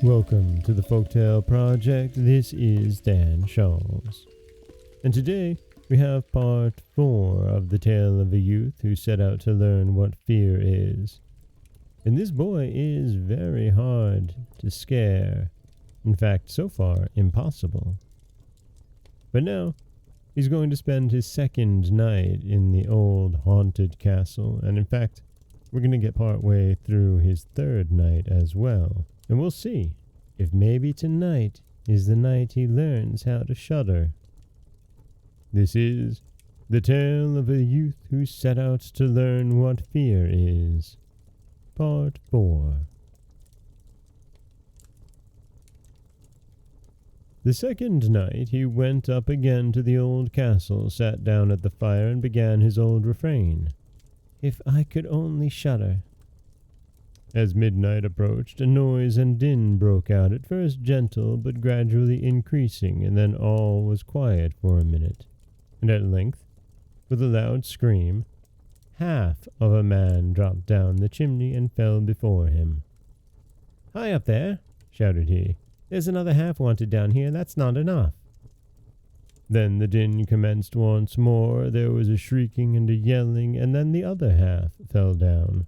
Welcome to the Folktale Project. This is Dan Scholz. And today we have part 4 of the tale of a youth who set out to learn what fear is. And this boy is very hard to scare. In fact, so far, impossible. But now, he's going to spend his second night in the old haunted castle. And in fact, we're going to get part way through his third night as well. And we'll see if maybe tonight is the night he learns how to shudder. This is the tale of a youth who set out to learn what fear is. Part 4. The second night he went up again to the old castle, sat down at the fire, and began his old refrain. If I could only shudder. As midnight approached, a noise and din broke out, at first gentle, but gradually increasing, and then all was quiet for a minute. And at length, with a loud scream, half of a man dropped down the chimney and fell before him. "Hi up there," shouted he. "There's another half wanted down here. That's not enough." Then the din commenced once more. There was a shrieking and a yelling, and then the other half fell down.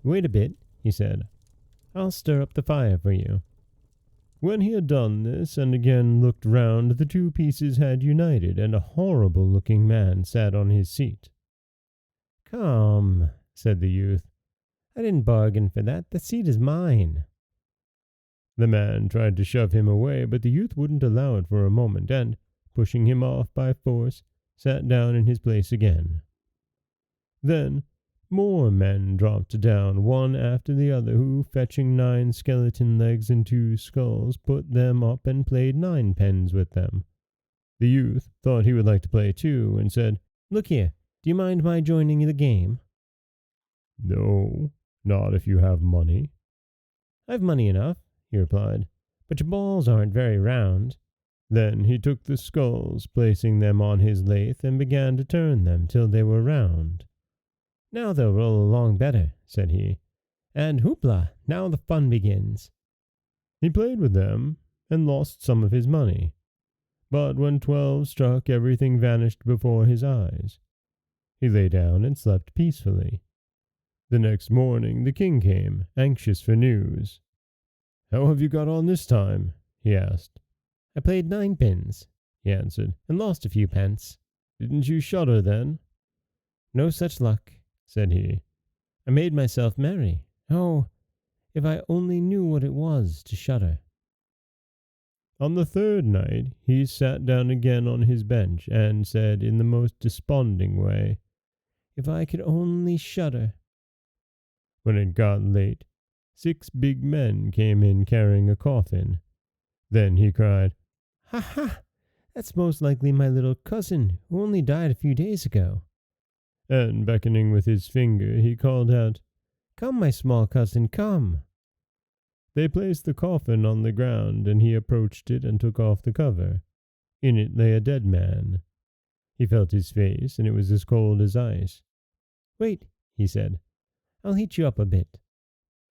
"Wait a bit," he said. "I'll stir up the fire for you." When he had done this and again looked round, the two pieces had united, and a horrible-looking man sat on his seat. "Come," said the youth. "I didn't bargain for that. The seat is mine." The man tried to shove him away, but the youth wouldn't allow it for a moment, and, pushing him off by force, sat down in his place again. Then more men dropped down, one after the other, who, fetching 9 skeleton legs and 2 skulls, put them up and played ninepins with them. The youth thought he would like to play too, and said, "Look here, do you mind my joining the game?" "No, not if you have money." "I've money enough," he replied, "but your balls aren't very round." Then he took the skulls, placing them on his lathe, and began to turn them till they were round. "Now they'll roll along better," said he. "And hoopla, now the fun begins." He played with them, and lost some of his money. But when 12 struck, everything vanished before his eyes. He lay down and slept peacefully. The next morning the king came, anxious for news. "How have you got on this time?" he asked. "I played ninepins," he answered, "and lost a few pence." "Didn't you shudder then?" "No such luck," said he. "I made myself merry. Oh, if I only knew what it was to shudder." On the third night he sat down again on his bench, and said in the most desponding way, "If I could only shudder." When it got late, 6 big men came in carrying a coffin. Then he cried, "Ha ha! That's most likely my little cousin, who only died a few days ago." And beckoning with his finger, he called out, "Come, my small cousin, come." They placed the coffin on the ground, and he approached it and took off the cover. In it lay a dead man. He felt his face, and it was as cold as ice. "Wait," he said, "I'll heat you up a bit."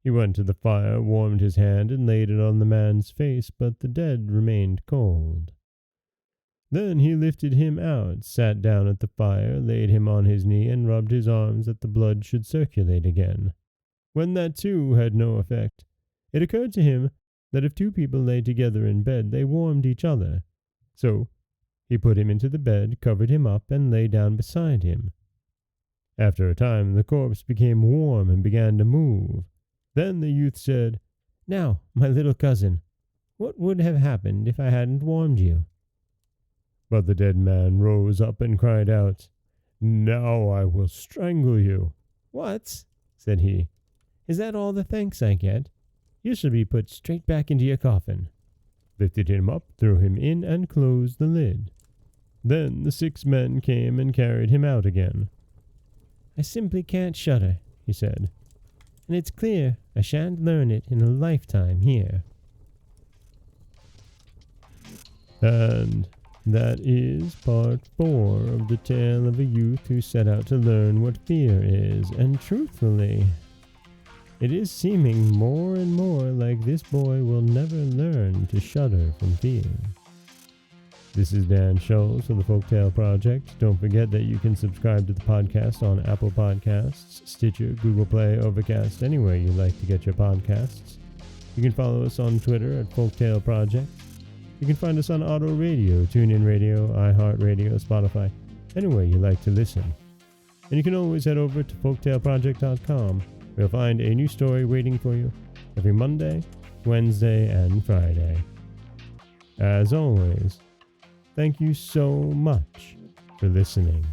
He went to the fire, warmed his hand, and laid it on the man's face, but the dead remained cold. Then he lifted him out, sat down at the fire, laid him on his knee, and rubbed his arms that the blood should circulate again. When that too had no effect, it occurred to him that if 2 people lay together in bed, they warmed each other. So he put him into the bed, covered him up, and lay down beside him. After a time the corpse became warm and began to move. Then the youth said, "Now, my little cousin, what would have happened if I hadn't warmed you?" But the dead man rose up and cried out, "Now I will strangle you." "What?" said he. "Is that all the thanks I get? You shall be put straight back into your coffin." Lifted him up, threw him in, and closed the lid. Then the 6 men came and carried him out again. "I simply can't shudder," he said, "and it's clear I shan't learn it in a lifetime here." And that is part 4 of the tale of a youth who set out to learn what fear is, and truthfully, It is seeming more and more like this boy will never learn to shudder from fear. This is Dan Scholz of the Folktale Project. Don't forget that you can subscribe to the podcast on Apple Podcasts, Stitcher, Google Play, Overcast, anywhere you like to get your podcasts. You can follow us on Twitter at Folktale Project. You can find us on Auto Radio, TuneIn Radio, iHeartRadio, Spotify, anywhere you like to listen. And you can always head over to folktaleproject.com, where you'll find a new story waiting for you every Monday, Wednesday, and Friday. As always, thank you so much for listening.